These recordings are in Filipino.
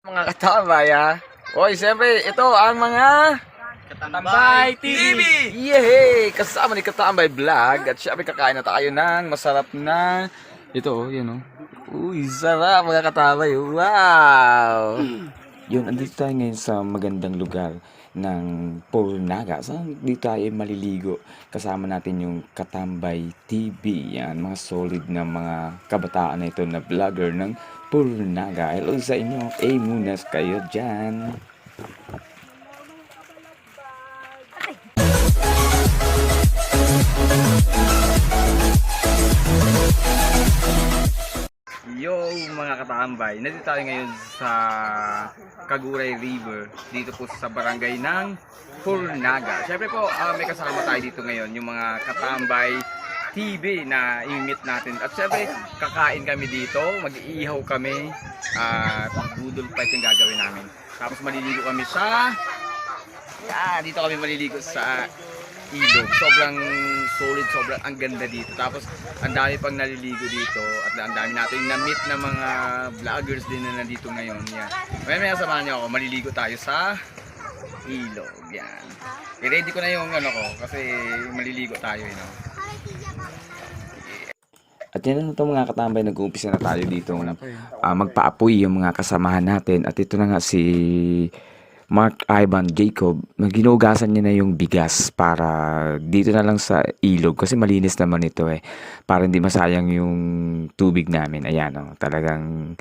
Mga katabay ha. Oy, siyempre, ito ang mga Katambay TV! Yehey! Kasama ni Katambay Vlog. At siyempre kakain na tayo ng masarap na ito, yun o. Uy, sarap mga katabay. Wow! Yun, andito tayo ngayon sa magandang lugar ng Purnaga. Saan dito tayo maliligo? Kasama natin yung Katambay TV. Yan, mga solid na mga kabataan na ito na vlogger ng Purnaga. Hello sa inyo. Munas kayo dyan. Yo mga katambay, nandito tayo ngayon sa Caguray River, dito po sa barangay ng Purnaga. Siyempre po, may kasama tayo dito ngayon, yung mga Katambay TV na i-meet natin. At siyempre, kakain kami dito, mag-iihaw kami, at budol fight yung gagawin namin. Tapos maliligo kami sa, dito kami maliligo sa ilog. Sobrang solid, sobrang ang ganda dito. Tapos ang dami pang naliligo dito at ang dami natin na-meet na mga vloggers din na nandito ngayon. Yan. May samahan niyo ako, maliligo tayo sa ilog. Yan. I-ready ko na yung ano ko kasi maliligo tayo, you know. At yan na ito mga katambay, nag-uumpisa na tayo dito na magpaapoy yung mga kasamahan natin. At ito na nga si Mark Ivan Jacob, ginugasan niya na yung bigas para dito na lang sa ilog kasi malinis naman ito para hindi masayang yung tubig namin. Ayan talagang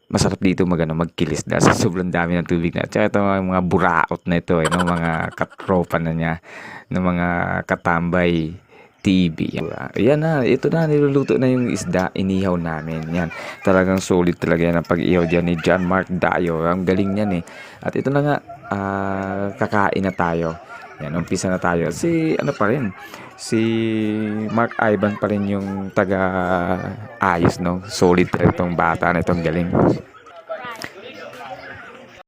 masarap dito magkilis dahil sa sobrang dami ng tubig na. Tsaka ito mga buraot na ito no, mga katropa na niya ng mga Katambay TV. Ayan na, ito na, niluluto na yung isda, inihaw namin. Yan, talagang solid talaga yan ang pag-ihaw dyan ni John Mark Dayo. Ang galing yan At ito na nga, kakain na tayo. Yan, umpisa na tayo. Si Mark Ivan pa rin yung taga-ayos, no? Solid itong bata na itong galing.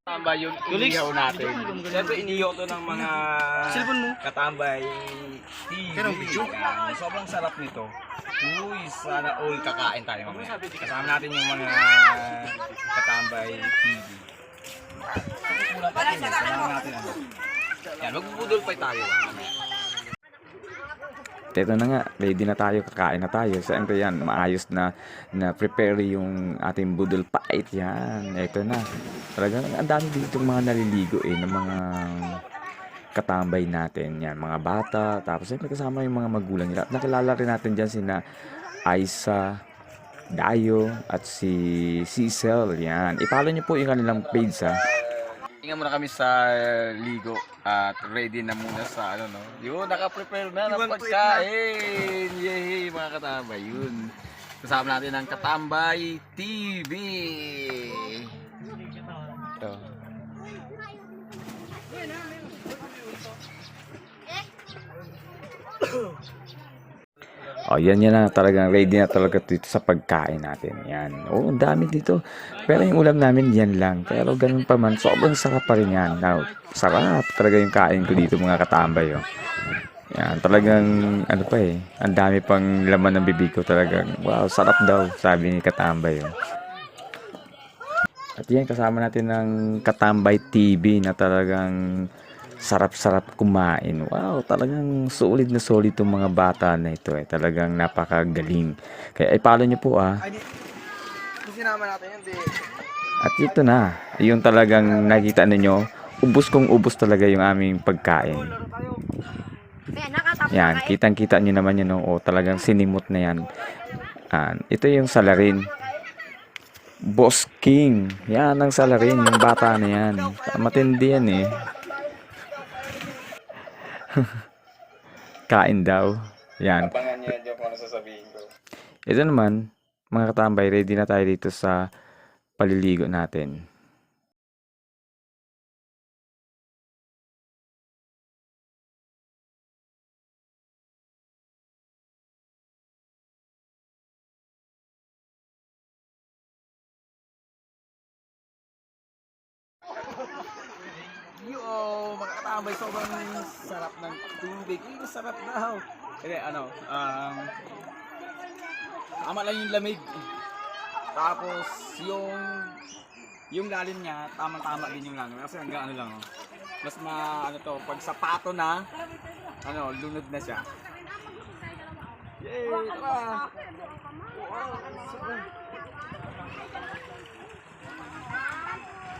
Tamba yung inihaw natin. Siyempre inihaw to ng mga Katambay TV. Sobrang sarap nito. Uy, sana all kakain tayo mamaya. Kasama natin yung mga Katambay TV. Kasama natin yan, magbubudol pa tayo. Ito na nga, ready na tayo, kakain na tayo. Siyempre yan, maayos na prepare yung ating budol fight. Yan, ito na. Talagang ang dami dito mga naliligo ng mga katambay natin. Yan, mga bata. Tapos siyempre kasama yung mga magulang nila. Nakilala rin natin dyan sina Aisa, Dayo, at si Cecil. Yan, ipalo nyo po yung kanilang page Tingnan muna kami sa ligo at ready na muna sa ano no. Yun, naka-prepare na ng pagkain. Yay, mga katambay. Yun. Kasama natin ang Katambay TV. Ito. Yan na talagang ready na talaga dito sa pagkain natin. Yan. Ang dami dito. Pero yung ulam namin yan lang. Pero ganun pa man, sobrang sarap pa rin yan. Now, sarap talaga yung kain ko dito mga katambay. Yan, talagang ano pa ang dami pang laman ng bibig ko talagang. Wow, sarap daw, sabi ni Katambay. At yan, kasama natin ng Katambay TV na talagang sarap-sarap kumain. Wow, talagang solid na solid itong mga bata na ito Talagang napakagaling. Kaya follow nyo po Sinama natin yun, At ito na, yung talagang nakita ninyo, ubos kong ubos talaga yung aming pagkain. Yan, kitang-kita nyo naman yun. Talagang sinimot na yan. Ito yung salarin. Boss King. Yan ang salarin, yung bata na yan. Matindi yan Kain daw. Yan. Abangan niyo yung kung ano sasabihin ko. Ito naman, mga katambay, ready na tayo dito sa paliligo natin. Yo, mga katambay, sobrang sarap ng tubig. Sarap daw. Kasi tama lang yung lamig. Tapos yung yung lalim niya, tamang-tama din yung lalim. Kasi hanggang ano lang, oh. Mas ano to, pag sapato na, lunod na siya. Yay! Tara!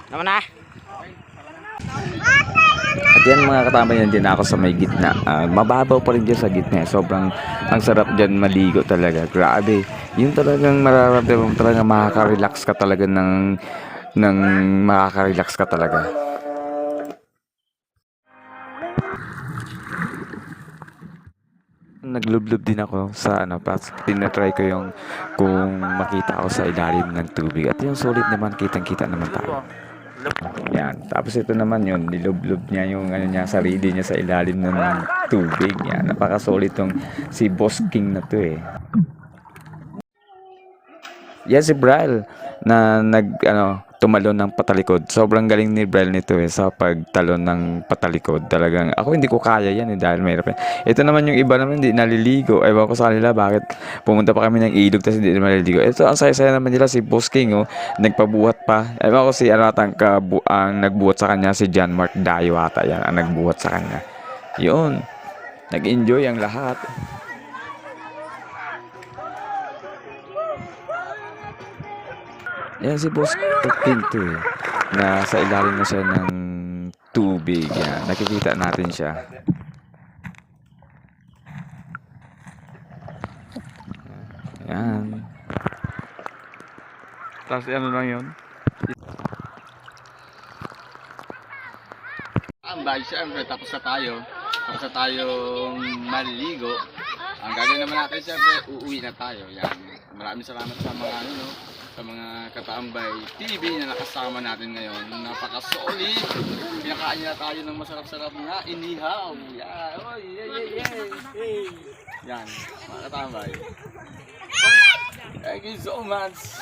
Naman na! At yan mga katambay, yan din ako sa may gitna. Mababaw pa rin dyan sa gitna. Sobrang ang sarap dyan maligo talaga. Grabe. Yung talagang mararamdaman mo talaga makaka-relax ka talaga ng makaka-relax ka talaga. Naglublob din ako sa tinatry ko yung kung makita ako sa ilalim ng tubig. At yung solid naman, kitang-kita naman tayo. Yan. Tapos ito naman yun, nilublob niya yung sarili niya sa ilalim ng tubig. Yan. Napaka-solid tong si Boss King na to eh. Yan si Braille na tumalon ng patalikod. Sobrang galing ni Braille nito eh sa pagtalon ng patalikod. Talagang ako hindi ko kaya yan eh dahil mahirap yan. Ito naman yung iba naman hindi naliligo. Ewan ko sa kanila bakit pumunta pa kami ng ilog tapos hindi naman naliligo. Ito ang saya-saya naman nila si Boss King oh. Nagpabuhat pa. Ewan ko si ang nagbuhat sa kanya si John Mark Dayo ata yan ang nagbuhat sa kanya. Yun. Nag-enjoy ang lahat. Yan si Boss King to eh. Nasa ilalim na siya ng tubig. Yan. Nakikita natin siya. Yan. Tapos ano lang yun? Ambay, siyempre, tapos na tayong maligo. Ang gagawin naman natin, siyempre, uuwi na tayo. Yan. Maraming salamat sa mga sa mga Katambay TV na nakasama natin ngayon. Napaka-solid. Pinakain na tayo ng masarap-sarap na inihaw. Yan. Oh, yeah. Yan, mga Katambay. Thank you so much.